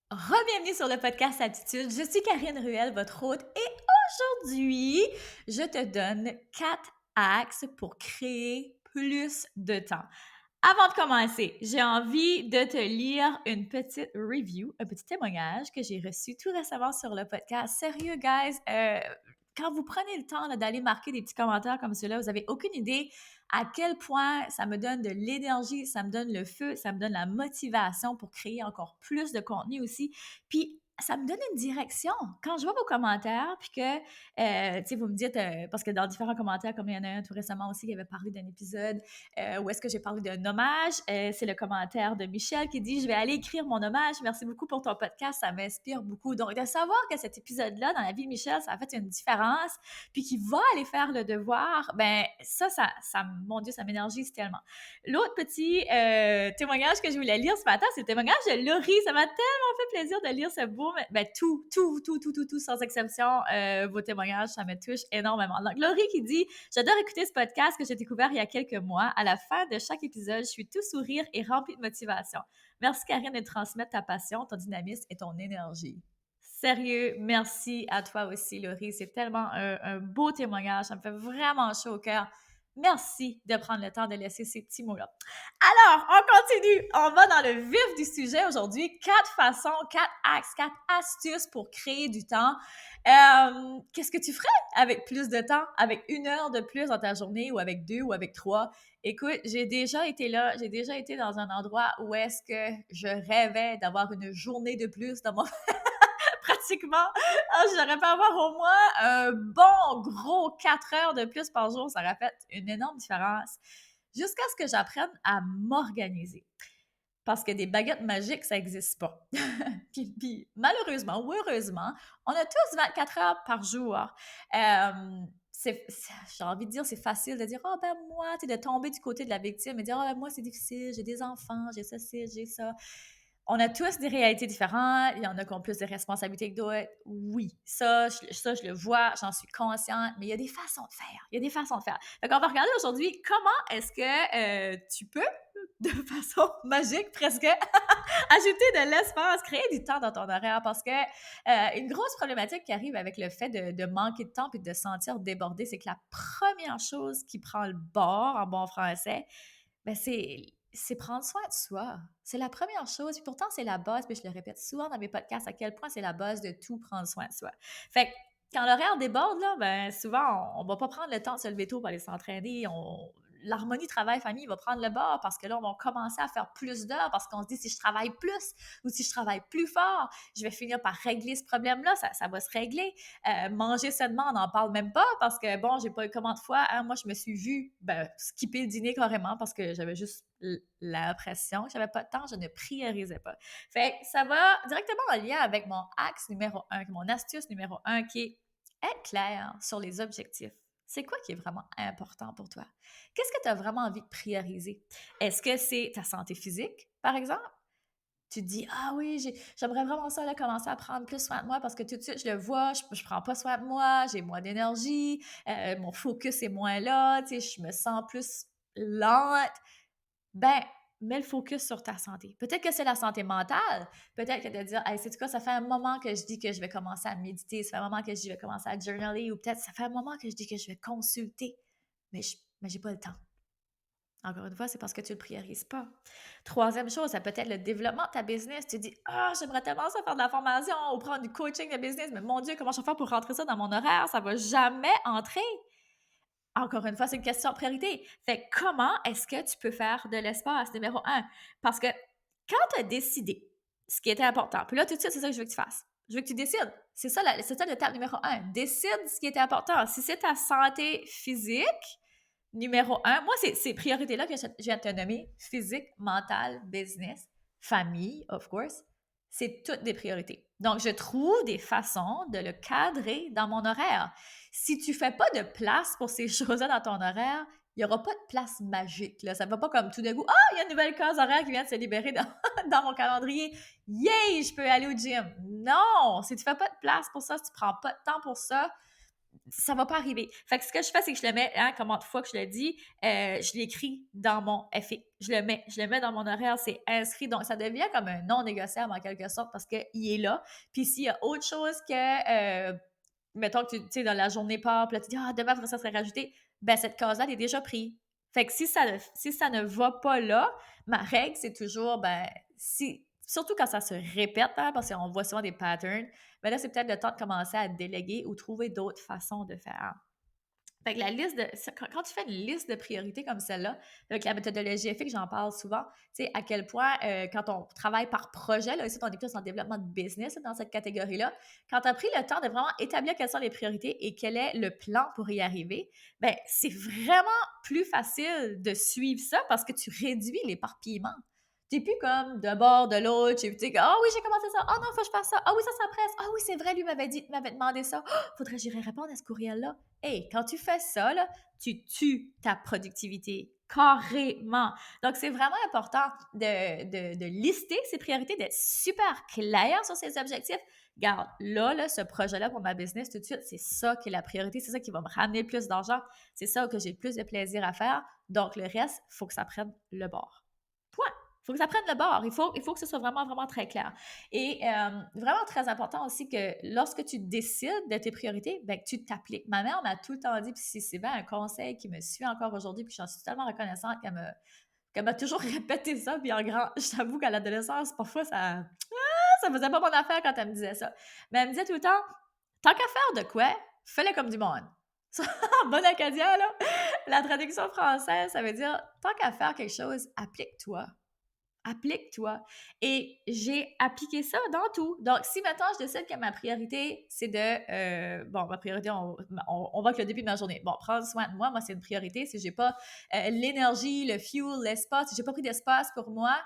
Re-bienvenue sur le podcast Attitude. Je suis Karine Ruel, votre hôte, et aujourd'hui, je te donne 4 axes pour créer plus de temps. Avant de commencer, j'ai envie de te lire une petite review, un petit témoignage que j'ai reçu tout récemment sur le podcast. Sérieux, guys, quand vous prenez le temps d'aller marquer des petits commentaires comme ceux-là, vous n'avez aucune idée à quel point ça me donne de l'énergie, ça me donne le feu, ça me donne la motivation pour créer encore plus de contenu aussi. Puis, ça me donne une direction. Quand je vois vos commentaires, puis que, tu sais, vous me dites, parce que dans différents commentaires, comme il y en a un tout récemment aussi qui avait parlé d'un épisode où est-ce que j'ai parlé d'un hommage. C'est le commentaire de Michel qui dit « Je vais aller écrire mon hommage. Merci beaucoup pour ton podcast. Ça m'inspire beaucoup. » Donc, de savoir que cet épisode-là, dans la vie de Michel, ça a fait une différence, puis qu'il va aller faire le devoir, ben ça mon Dieu, ça m'énergise tellement. L'autre petit témoignage que je voulais lire ce matin, c'est le témoignage de Laurie. Ça m'a tellement fait plaisir de lire ce beau, ben tout, sans exception, vos témoignages, ça me touche énormément. Donc, Laurie qui dit « J'adore écouter ce podcast que j'ai découvert il y a quelques mois. À la fin de chaque épisode, je suis tout sourire et remplie de motivation. Merci Karine de transmettre ta passion, ton dynamisme et ton énergie. » Sérieux, merci à toi aussi, Laurie. C'est tellement un beau témoignage. Ça me fait vraiment chaud au cœur. Merci de prendre le temps de laisser ces petits mots-là. Alors, on continue. On va dans le vif du sujet aujourd'hui. 4 façons, 4 axes, 4 astuces pour créer du temps. Qu'est-ce que tu ferais avec plus de temps, avec 1 heure de plus dans ta journée ou avec 2 ou avec 3? Écoute, j'ai déjà été là, j'ai déjà été dans un endroit où est-ce que je rêvais d'avoir une journée de plus dans mon pratiquement. J'aurais pu avoir au moins un bon gros 4 heures de plus par jour. Ça aurait fait une énorme différence jusqu'à ce que j'apprenne à m'organiser. Parce que des baguettes magiques, ça n'existe pas. puis, malheureusement ou heureusement, on a tous 24 heures par jour. J'ai envie de dire, c'est facile de dire, oh ben moi, tu sais, de tomber du côté de la victime et dire, oh ben moi, c'est difficile, j'ai des enfants, j'ai ça, j'ai ça. On a tous des réalités différentes. Il y en a qui ont plus de responsabilités que d'autres. Oui, je le vois, j'en suis consciente, mais il y a des façons de faire. Il y a des façons de faire. Donc, on va regarder aujourd'hui comment est-ce que tu peux, de façon magique presque, ajouter de l'espace, créer du temps dans ton horaire parce que une grosse problématique qui arrive avec le fait de manquer de temps et de se sentir débordé, c'est que la première chose qui prend le bord en bon français, ben c'est prendre soin de soi. C'est la première chose. Puis pourtant, c'est la base. Puis je le répète souvent dans mes podcasts à quel point c'est la base de tout prendre soin de soi. Fait que quand l'horaire déborde, là, ben souvent, on va pas prendre le temps de se lever tôt pour aller s'entraîner. L'harmonie travail-famille va prendre le bord parce que là, on va commencer à faire plus d'heures parce qu'on se dit si je travaille plus ou si je travaille plus fort, je vais finir par régler ce problème-là, ça va se régler. Manger sainement, on n'en parle même pas parce que, bon, j'ai pas eu comment de fois, hein, moi, je me suis vue skipper le dîner carrément parce que j'avais juste l'impression que j'avais pas de temps, je ne priorisais pas. Fait que ça va directement en lien avec mon axe numéro 1, mon astuce numéro 1 qui est être clair sur les objectifs. C'est quoi qui est vraiment important pour toi? Qu'est-ce que tu as vraiment envie de prioriser? Est-ce que c'est ta santé physique, par exemple? Tu te dis, ah oui, j'aimerais vraiment ça, là, commencer à prendre plus soin de moi parce que tout de suite, je le vois, je prends pas soin de moi, j'ai moins d'énergie, mon focus est moins là, tu sais, je me sens plus lente. Ben, mets le focus sur ta santé. Peut-être que c'est la santé mentale. Peut-être que de dire, hey, c'est quoi, ça fait un moment que je dis que je vais commencer à méditer, ça fait un moment que je dis que je vais commencer à journaler, ou peut-être ça fait un moment que je dis que je vais consulter, mais j'ai pas le temps. Encore une fois, c'est parce que tu ne le priorises pas. Troisième chose, ça peut être le développement de ta business. Tu dis, ah, j'aimerais tellement ça faire de la formation ou prendre du coaching de business, mais mon Dieu, comment je vais faire pour rentrer ça dans mon horaire? Ça ne va jamais entrer. Encore une fois, c'est une question de priorité. Fait comment est-ce que tu peux faire de l'espace, numéro 1? Parce que quand tu as décidé ce qui était important, puis là, tout de suite, c'est ça que je veux que tu fasses. Je veux que tu décides. C'est ça l'étape numéro 1. Décide ce qui était important. Si c'est ta santé physique, numéro 1, moi, c'est ces priorités-là que je viens de te nommer, physique, mental, business, famille, of course, c'est toutes des priorités. Donc, je trouve des façons de le cadrer dans mon horaire. Si tu ne fais pas de place pour ces choses-là dans ton horaire, il n'y aura pas de place magique. Là. Ça ne va pas comme tout d'un coup, ah, il y a une nouvelle case horaire qui vient de se libérer dans mon calendrier. Yay, je peux aller au gym. Non, si tu ne fais pas de place pour ça, si tu ne prends pas de temps pour ça, ça va pas arriver. Fait que ce que je fais, c'est que je le mets, hein, comme autre fois que je le dis, je l'écris dans mon FA. Je le mets dans mon horaire, c'est inscrit. Donc, ça devient comme un non négociable en quelque sorte parce qu'il est là. Puis s'il y a autre chose que, mettons que tu sais, dans la journée part, puis là, tu dis, ah, demain, après ça serait rajouté, ben cette case-là, elle est déjà prise. Fait que si ça ne va pas là, ma règle, c'est toujours, ben, surtout quand ça se répète, hein, parce qu'on voit souvent des patterns, mais là, c'est peut-être le temps de commencer à déléguer ou trouver d'autres façons de faire. Fait que la liste de. Quand tu fais une liste de priorités comme celle-là, avec la méthodologie EFIC, j'en parle souvent, tu sais, à quel point, quand on travaille par projet, là, ici, on est plus en développement de business, là, dans cette catégorie-là, quand tu as pris le temps de vraiment établir quelles sont les priorités et quel est le plan pour y arriver, ben c'est vraiment plus facile de suivre ça parce que tu réduis l'éparpillement. T'es plus comme de bord, de l'autre, tu sais, ah oui, j'ai commencé ça, ah non, faut que je fasse ça, ah oui, ça presse, ah oui, c'est vrai, lui m'avait demandé ça, faudrait que j'irais répondre à ce courriel-là. Hey, quand tu fais ça, là, tu tues ta productivité carrément. Donc, c'est vraiment important de lister ses priorités, d'être super clair sur ses objectifs. Regarde, là, ce projet-là pour ma business, tout de suite, c'est ça qui est la priorité, c'est ça qui va me ramener le plus d'argent, c'est ça que j'ai le plus de plaisir à faire. Donc, le reste, il faut que ça prenne le bord. Point. Il faut que ça prenne le bord. Il faut que ce soit vraiment, vraiment très clair. Et vraiment très important aussi que lorsque tu décides de tes priorités, ben, que tu t'appliques. Ma mère m'a tout le temps dit, puis c'est bien un conseil qui me suit encore aujourd'hui, puis j'en suis tellement reconnaissante qu'elle m'a toujours répété ça. Puis en grand, je t'avoue qu'à l'adolescence, parfois, ça faisait pas mon affaire quand elle me disait ça. Mais elle me disait tout le temps, tant qu'à faire de quoi, fais-le comme du monde. En bon acadien, là, la traduction française, ça veut dire, tant qu'à faire quelque chose, applique-toi. Applique-toi. Et j'ai appliqué ça dans tout. Donc, si maintenant je décide que ma priorité, c'est ma priorité, on va que le début de ma journée. Bon, prendre soin de moi, c'est une priorité. Si j'ai pas l'énergie, le fuel, l'espace, si j'ai pas pris d'espace pour moi,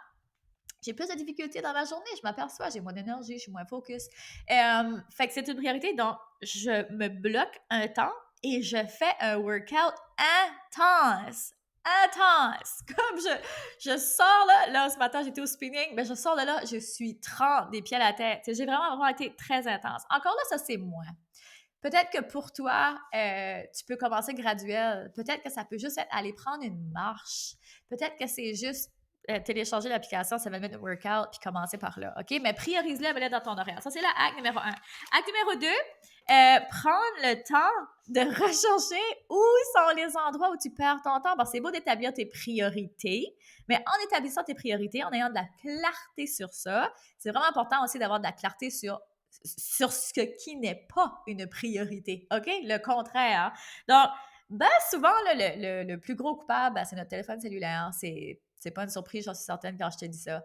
j'ai plus de difficultés dans ma journée. Je m'aperçois, j'ai moins d'énergie, je suis moins focus. Fait que c'est une priorité. Donc, je me bloque un temps et je fais un workout intense. Comme je sors là, ce matin, j'étais au spinning, mais je sors de là, je suis trempe des pieds à la tête. J'ai vraiment été très intense. Encore là, ça, c'est moi. Peut-être que pour toi, tu peux commencer graduel. Peut-être que ça peut juste être aller prendre une marche. Peut-être que c'est juste télécharger l'application 7 Minute Workout puis commencer par là, OK? Mais priorise-le, mets-le dans ton horaire. Ça, c'est la hack numéro 1. Hack numéro 2, prendre le temps de rechercher où sont les endroits où tu perds ton temps. Parce que c'est beau d'établir tes priorités, mais en établissant tes priorités, en ayant de la clarté sur ça, c'est vraiment important aussi d'avoir de la clarté sur ce qui n'est pas une priorité, OK? Le contraire. Donc, ben souvent, là, le plus gros coupable, ben, c'est notre téléphone cellulaire. C'est pas une surprise, j'en suis certaine quand je te dis ça.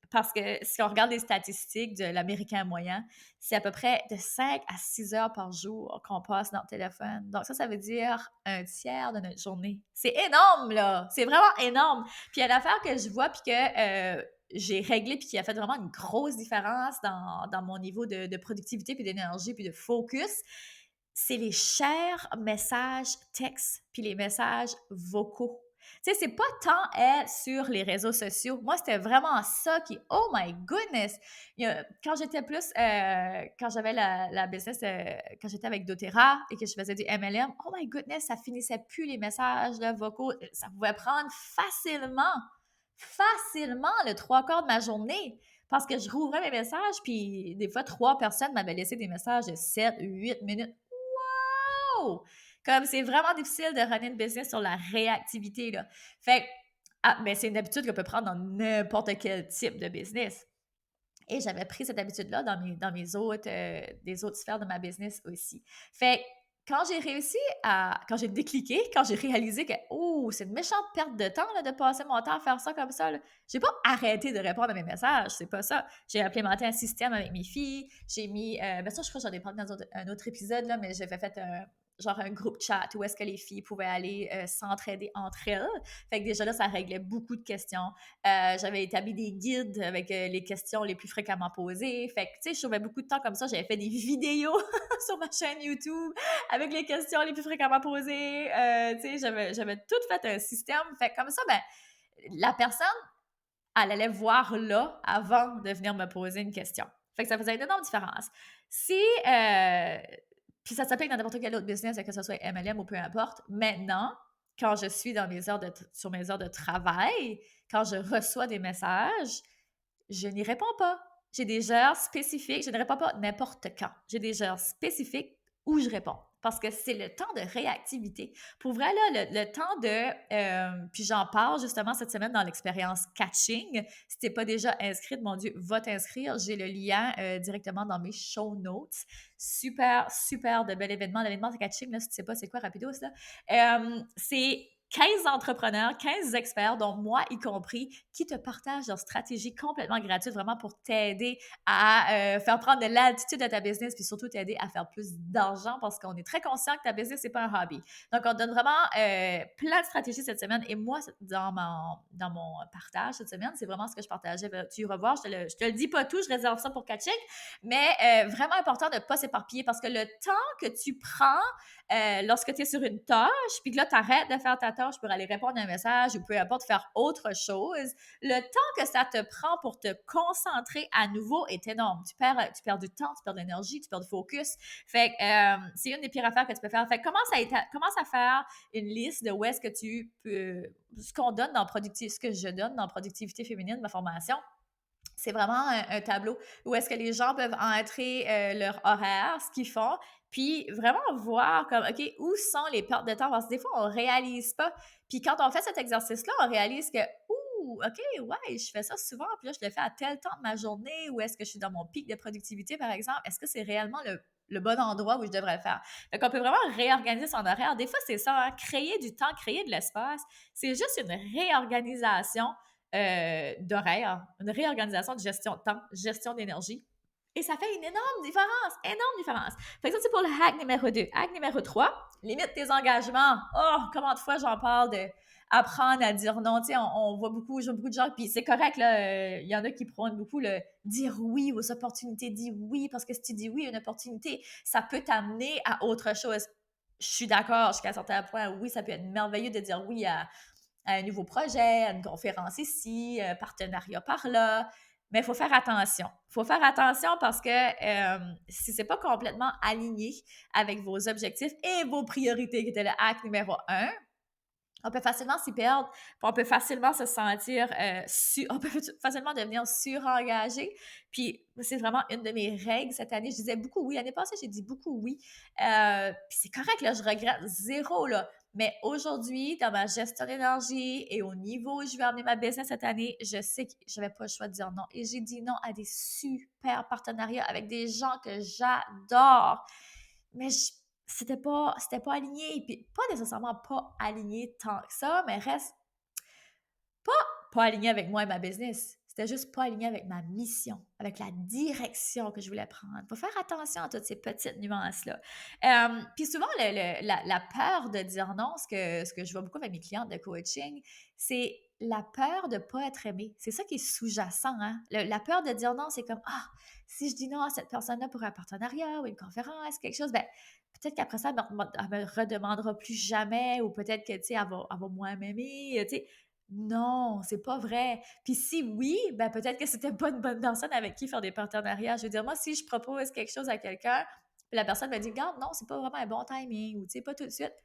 Parce que si on regarde les statistiques de l'Américain moyen, c'est à peu près de 5 à 6 heures par jour qu'on passe dans le téléphone. Donc ça veut dire un tiers de notre journée. C'est énorme, là! C'est vraiment énorme! Puis il y a une affaire que je vois, puis que j'ai réglé, puis qui a fait vraiment une grosse différence dans mon niveau de productivité, puis d'énergie, puis de focus, c'est les chers messages textes, puis les messages vocaux. Tu sais, c'est pas tant être sur les réseaux sociaux. Moi, c'était vraiment ça qui, oh my goodness! Quand j'étais plus, quand j'avais la business, quand j'étais avec doTERRA et que je faisais du MLM, oh my goodness, ça finissait plus les messages là, vocaux. Ça pouvait prendre facilement le trois quarts de ma journée parce que je rouvrais mes messages, puis des fois, 3 personnes m'avaient laissé des messages de 7, 8 minutes. Wow! Comme c'est vraiment difficile de runner une business sur la réactivité, là. Fait que, mais c'est une habitude qu'on peut prendre dans n'importe quel type de business. Et j'avais pris cette habitude-là dans mes autres, des autres sphères de ma business aussi. Fait que, quand j'ai décliqué, quand j'ai réalisé que, oh, c'est une méchante perte de temps là, de passer mon temps à faire ça comme ça, là. J'ai pas arrêté de répondre à mes messages, c'est pas ça. J'ai implémenté un système avec mes filles, j'ai mis, ça, je crois que j'en ai parlé dans un autre épisode, là, mais j'avais fait genre un groupe chat où est-ce que les filles pouvaient aller s'entraider entre elles. Fait que déjà là, ça réglait beaucoup de questions. J'avais établi des guides avec les questions les plus fréquemment posées. Fait que, tu sais, je trouvais beaucoup de temps comme ça. J'avais fait des vidéos sur ma chaîne YouTube avec les questions les plus fréquemment posées. Tu sais, j'avais tout fait un système. Fait que comme ça, ben, la personne, elle allait voir là avant de venir me poser une question. Fait que ça faisait une énorme différence. Si Puis ça s'applique dans n'importe quel autre business, que ce soit MLM ou peu importe. Maintenant, quand je suis dans sur mes heures de travail, quand je reçois des messages, je n'y réponds pas. J'ai des heures spécifiques, je ne réponds pas n'importe quand. J'ai des heures spécifiques où je réponds. Parce que c'est le temps de réactivité. Pour vrai, là, le temps de... puis j'en parle justement cette semaine dans l'expérience Catching. Si tu n'es pas déjà inscrite, mon Dieu, va t'inscrire. J'ai le lien directement dans mes show notes. Super, super de bel événement. L'événement Catching, là, si tu ne sais pas c'est quoi, rapidos, là. C'est 15 entrepreneurs, 15 experts, dont moi y compris, qui te partagent leur stratégie complètement gratuite, vraiment pour t'aider à faire prendre de l'altitude à ta business, puis surtout t'aider à faire plus d'argent parce qu'on est très conscient que ta business, c'est pas un hobby. Donc, on donne vraiment plein de stratégies cette semaine. Et moi, dans mon partage cette semaine, c'est vraiment ce que je partageais. Tu y revoir, je te le dis pas tout, je réserve ça pour catching, mais vraiment important de ne pas s'éparpiller parce que le temps que tu prends lorsque tu es sur une tâche, puis que là, tu arrêtes de faire ta tâche pour aller répondre à un message ou peu importe, faire autre chose, le temps que ça te prend pour te concentrer à nouveau est énorme. Tu perds du temps, tu perds de l'énergie, tu perds du focus. Fait que c'est une des pires affaires que tu peux faire. Fait que commence à faire une liste de où est-ce que tu peux... Ce qu'on donne dans productivité, ce que je donne dans Productivité féminine, ma formation, c'est vraiment un tableau où est-ce que les gens peuvent entrer leur horaire, ce qu'ils font, puis vraiment voir comme, OK, où sont les pertes de temps? Parce que des fois, on ne réalise pas. Puis quand on fait cet exercice-là, on réalise que, ouh, OK, ouais, je fais ça souvent, puis là, je le fais à tel temps de ma journée, ou est-ce que je suis dans mon pic de productivité, par exemple? Est-ce que c'est réellement le bon endroit où je devrais le faire? Donc, on peut vraiment réorganiser son horaire. Des fois, c'est ça, hein, créer du temps, créer de l'espace. C'est juste une réorganisation d'horaire, une réorganisation de gestion de temps, gestion d'énergie. Et ça fait une énorme différence. Fait que ça, c'est pour le hack numéro 2. Hack numéro 3, limite tes engagements. Oh, comment de fois j'en parle de apprendre à dire non. Tu sais, on voit beaucoup, je vois beaucoup de gens, puis c'est correct, là, il y en a qui prônent beaucoup le dire oui aux opportunités, dis oui, parce que si tu dis oui à une opportunité, ça peut t'amener à autre chose. Je suis d'accord jusqu'à un certain point. Oui, ça peut être merveilleux de dire oui à un nouveau projet, à une conférence ici, un partenariat par là. Mais il faut faire attention. Il faut faire attention parce que si ce n'est pas complètement aligné avec vos objectifs et vos priorités, qui était le hack numéro 1, on peut facilement s'y perdre, puis on peut facilement se sentir, on peut facilement devenir surengagé. Puis c'est vraiment une de mes règles cette année. Je disais beaucoup oui. L'année passée, j'ai dit beaucoup oui. Puis c'est correct, là, je regrette zéro, là. Mais aujourd'hui, dans ma gestion d'énergie et au niveau où je vais emmener ma business cette année, je sais que je n'avais pas le choix de dire non. Et j'ai dit non à des super partenariats avec des gens que j'adore. Mais c'était pas aligné, puis pas nécessairement pas aligné tant que ça, mais reste pas aligné avec moi et ma business. C'était juste pas aligné avec ma mission, avec la direction que je voulais prendre. Il faut faire attention à toutes ces petites nuances-là. Puis souvent, la peur de dire non, ce que je vois beaucoup avec mes clientes de coaching, c'est la peur de ne pas être aimée. C'est ça qui est sous-jacent. Hein? La peur de dire non, c'est comme, ah, si je dis non à cette personne-là pour un partenariat ou une conférence, quelque chose, ben peut-être qu'après ça, elle me redemandera plus jamais ou peut-être que, tu sais, elle va moins m'aimer, tu sais. Non, c'est pas vrai. Puis si oui, ben peut-être que c'était pas une bonne personne avec qui faire des partenariats. Je veux dire, moi, si je propose quelque chose à quelqu'un, puis la personne me dit, regarde, non, c'est pas vraiment un bon timing, ou tu sais, pas tout de suite,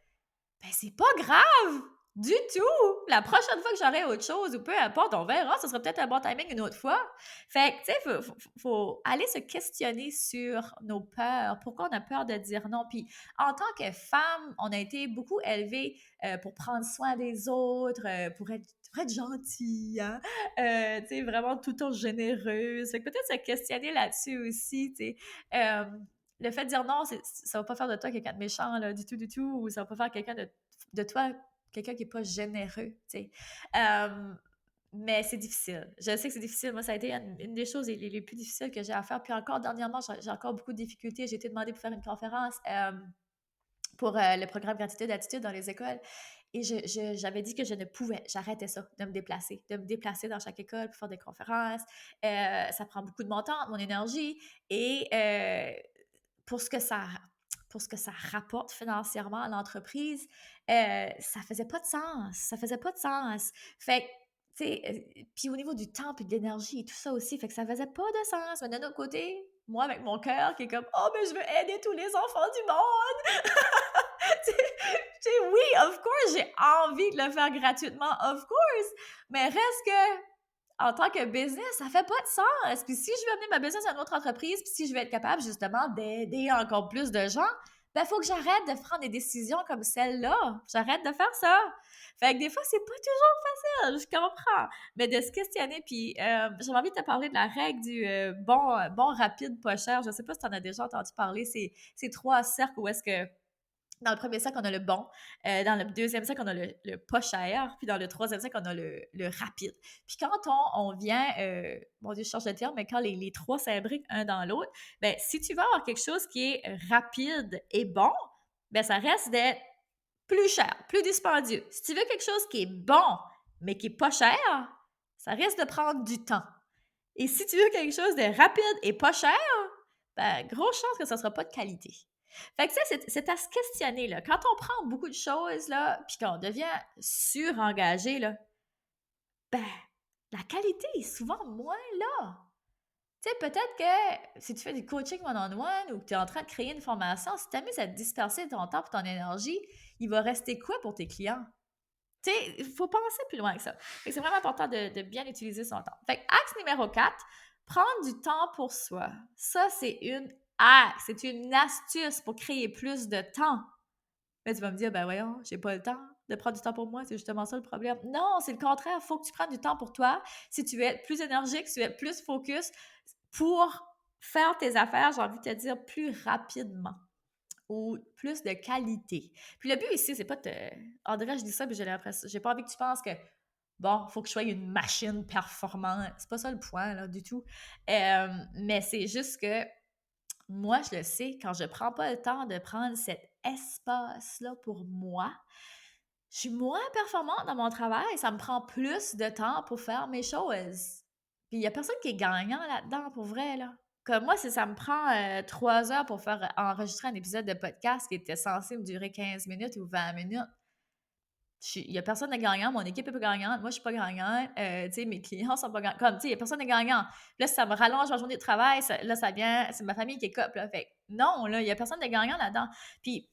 ben c'est pas grave du tout. La prochaine fois que j'aurai autre chose, ou peu importe, on verra, ce sera peut-être un bon timing une autre fois. Fait que, tu sais, faut aller se questionner sur nos peurs. Pourquoi on a peur de dire non? Puis en tant que femme, on a été beaucoup élevées pour prendre soin des autres, pour être gentille, hein? Tu sais, vraiment tout le temps généreuse. Fait que peut-être se questionner là-dessus aussi, tu sais. Le fait de dire non, ça va pas faire de toi quelqu'un de méchant, là, du tout, ou ça va pas faire quelqu'un de toi quelqu'un qui est pas généreux, tu sais. Mais c'est difficile. Je sais que c'est difficile. Moi, ça a été une des choses les plus difficiles que j'ai à faire. Puis encore, dernièrement, j'ai encore beaucoup de difficultés. J'ai été demandée pour faire une conférence pour le programme Gratitude d'attitude dans les écoles. Et j'avais dit que je ne pouvais, j'arrêtais ça, de me déplacer dans chaque école pour faire des conférences. Ça prend beaucoup de mon temps, de mon énergie. Et pour ce que ça rapporte financièrement à l'entreprise, ça faisait pas de sens. Ça faisait pas de sens. Fait que, tu sais, puis au niveau du temps puis de l'énergie et tout ça aussi, fait que ça faisait pas de sens. Mais d'un autre côté, moi avec mon cœur qui est comme « Oh, mais je veux aider tous les enfants du monde! » Tu sais, oui, of course, j'ai envie de le faire gratuitement, of course, mais reste que en tant que business, ça fait pas de sens. Puis si je veux amener ma business à une autre entreprise, puis si je veux être capable justement d'aider encore plus de gens, ben faut que j'arrête de prendre des décisions comme celle-là. J'arrête de faire ça. Fait que des fois, c'est pas toujours facile, je comprends. Mais de se questionner, puis j'avais envie de te parler de la règle du bon, rapide, pas cher. Je sais pas si tu en as déjà entendu parler. C'est 3 cercles où est-ce que dans le premier cercle, on a le bon. Dans le deuxième cercle, on a le pas cher. Puis dans le troisième cercle, on a le rapide. Puis quand on vient, mon Dieu, je change de terme, mais quand les trois s'imbriquent un dans l'autre, ben si tu veux avoir quelque chose qui est rapide et bon, ben ça reste d'être plus cher, plus dispendieux. Si tu veux quelque chose qui est bon, mais qui est pas cher, ça risque de prendre du temps. Et si tu veux quelque chose de rapide et pas cher, ben, grosse chance que ça ne sera pas de qualité. Fait que ça, c'est à se questionner, là. Quand on prend beaucoup de choses, là, puis qu'on devient surengagé, là, ben, la qualité est souvent moins là. Tu sais, peut-être que si tu fais du coaching one-on-one ou que tu es en train de créer une formation, si tu t'amuses à te disperser ton temps et ton énergie, il va rester quoi pour tes clients? Tu sais, il faut penser plus loin que ça. Fait que c'est vraiment important de bien utiliser son temps. Fait que axe numéro 4, prendre du temps pour soi. Ça, c'est une astuce pour créer plus de temps. Mais tu vas me dire, ben voyons, j'ai pas le temps de prendre du temps pour moi, c'est justement ça le problème. Non, c'est le contraire, il faut que tu prennes du temps pour toi. Si tu veux être plus énergique, si tu veux être plus focus pour faire tes affaires, j'ai envie de te dire, plus rapidement ou plus de qualité. Puis le but ici, c'est pas de André, je dis ça, puis j'ai pas envie que tu penses que, bon, il faut que je sois une machine performante. C'est pas ça le point, là, du tout. Mais c'est juste que moi, je le sais, quand je prends pas le temps de prendre cet espace-là pour moi, je suis moins performante dans mon travail. Ça me prend plus de temps pour faire mes choses. Puis il y a personne qui est gagnant là-dedans, pour vrai, là. Comme moi, si ça me prend 3 heures pour faire enregistrer un épisode de podcast qui était censé me durer 15 minutes ou 20 minutes, il n'y a personne de gagnant. Mon équipe n'est pas gagnante. Moi, je ne suis pas gagnante. Tu sais, mes clients ne sont pas gagnants. Comme, tu sais, il n'y a personne de gagnant. Là, ça me rallonge ma journée de travail. Là, ça vient... C'est ma famille qui est cop, là. Fait que non, là, il n'y a personne de gagnant là-dedans. Puis,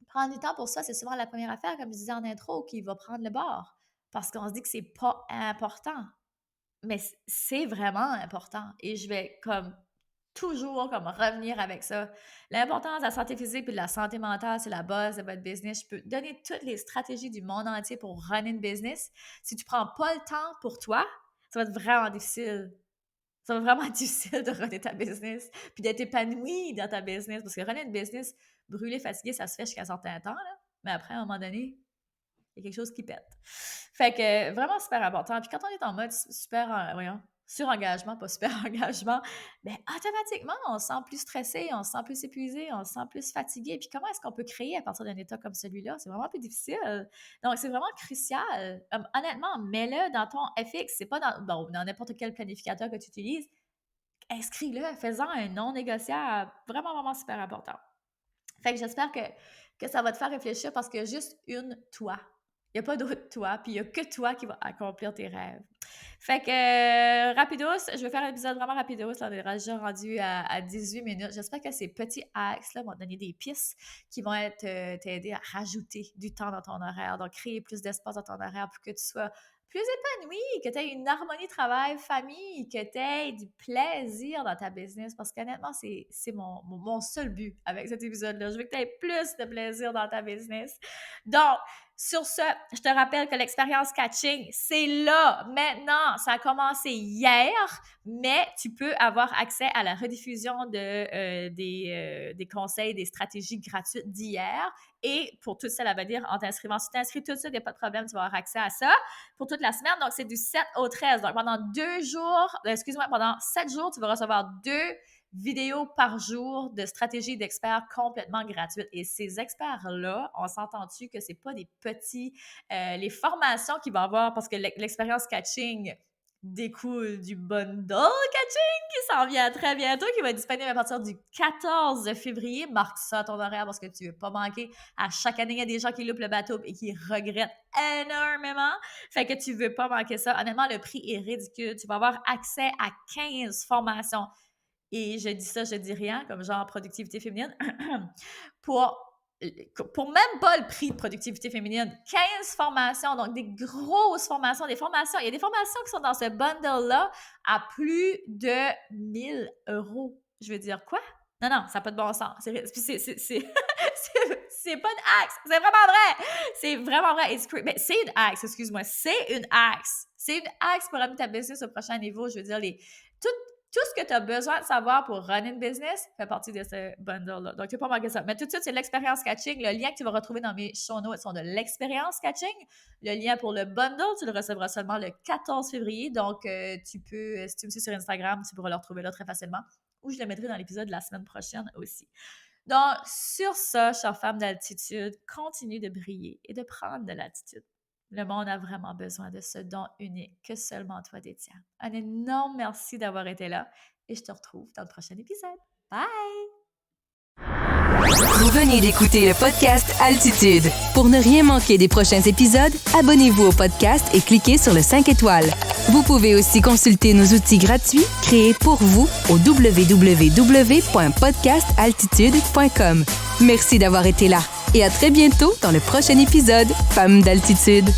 prendre du temps pour ça, c'est souvent la première affaire, comme je disais en intro, qui va prendre le bord. Parce qu'on se dit que c'est pas important. Mais c'est vraiment important. Et je vais comme toujours comme revenir avec ça. L'importance de la santé physique et de la santé mentale, c'est la base de votre business. Je peux donner toutes les stratégies du monde entier pour runner une business. Si tu prends pas le temps pour toi, ça va être vraiment difficile. Ça va vraiment être difficile de runner ta business puis d'être épanoui dans ta business. Parce que runner une business, brûlé, fatigué, ça se fait jusqu'à un certain temps, là. Mais après, à un moment donné, il y a quelque chose qui pète. Fait que vraiment super important. Puis quand on est en mode surengagement, pas super engagement, bien automatiquement, on se sent plus stressé, on se sent plus épuisé, on se sent plus fatigué. Puis comment est-ce qu'on peut créer à partir d'un état comme celui-là? C'est vraiment plus difficile. Donc, c'est vraiment crucial. Honnêtement, mets-le dans ton FX. C'est pas dans n'importe quel planificateur que tu utilises. Inscris-le, fais-en un non négociable. Vraiment, vraiment super important. Fait que j'espère que ça va te faire réfléchir parce qu'il y a juste une toi. Il n'y a pas d'autre toi, puis il n'y a que toi qui va accomplir tes rêves. Fait que, rapidos, je vais faire un épisode vraiment rapidos. On est déjà rendu à 18 minutes. J'espère que ces petits axes-là vont te donner des pistes qui vont t'aider à rajouter du temps dans ton horaire, donc créer plus d'espace dans ton horaire pour que tu sois plus épanoui, que tu aies une harmonie travail-famille, que tu aies du plaisir dans ta business. Parce qu'honnêtement, c'est mon seul but avec cet épisode-là. Je veux que tu aies plus de plaisir dans ta business. Donc, sur ce, je te rappelle que l'expérience catching, c'est là, maintenant. Ça a commencé hier, mais tu peux avoir accès à la rediffusion des conseils, des stratégies gratuites d'hier. Et pour tout ça, ça veut dire en t'inscrivant. Si tu t'inscris tout de suite, il n'y a pas de problème, tu vas avoir accès à ça pour toute la semaine. Donc, c'est du 7 au 13. Donc, pendant 2 jours, pendant 7 jours, tu vas recevoir 2 vidéos par jour de stratégies d'experts complètement gratuites. Et ces experts-là, on s'entend-tu que c'est pas des petits... les formations qu'ils vont avoir, parce que l'expérience catching découle du bundle catching qui s'en vient très bientôt, qui va être disponible à partir du 14 février. Marque ça à ton horaire parce que tu veux pas manquer. À chaque année, il y a des gens qui loupent le bateau et qui regrettent énormément. Fait que tu veux pas manquer ça. Honnêtement, le prix est ridicule. Tu vas avoir accès à 15 formations. et je dis ça, je dis rien, comme genre productivité féminine, pour même pas le prix de productivité féminine, 15 formations, donc des grosses formations, il y a des formations qui sont dans ce bundle-là à plus de 1 000 €. Je veux dire, quoi? Non, ça n'a pas de bon sens. C'est pas une axe. C'est vraiment vrai. C'est vraiment vrai. Mais c'est une axe, excuse-moi. C'est une axe. C'est une axe pour amener ta business au prochain niveau. Je veux dire, tout ce que tu as besoin de savoir pour run une business fait partie de ce bundle-là. Donc, tu ne peux pas manquer ça. Mais tout de suite, c'est l'expérience catching. Le lien que tu vas retrouver dans mes show notes sont de l'expérience catching. Le lien pour le bundle, tu le recevras seulement le 14 février. Donc, tu peux, si tu me suis sur Instagram, tu pourras le retrouver là très facilement. Ou je le mettrai dans l'épisode de la semaine prochaine aussi. Donc, sur ça, chère femme d'altitude, continue de briller et de prendre de l'altitude. Le monde a vraiment besoin de ce don unique que seulement toi détiens. Un énorme merci d'avoir été là et je te retrouve dans le prochain épisode. Bye! Vous venez d'écouter le podcast Altitude. Pour ne rien manquer des prochains épisodes, abonnez-vous au podcast et cliquez sur le 5 étoiles. Vous pouvez aussi consulter nos outils gratuits créés pour vous au www.podcastaltitude.com. Merci d'avoir été là et à très bientôt dans le prochain épisode Femmes d'altitude.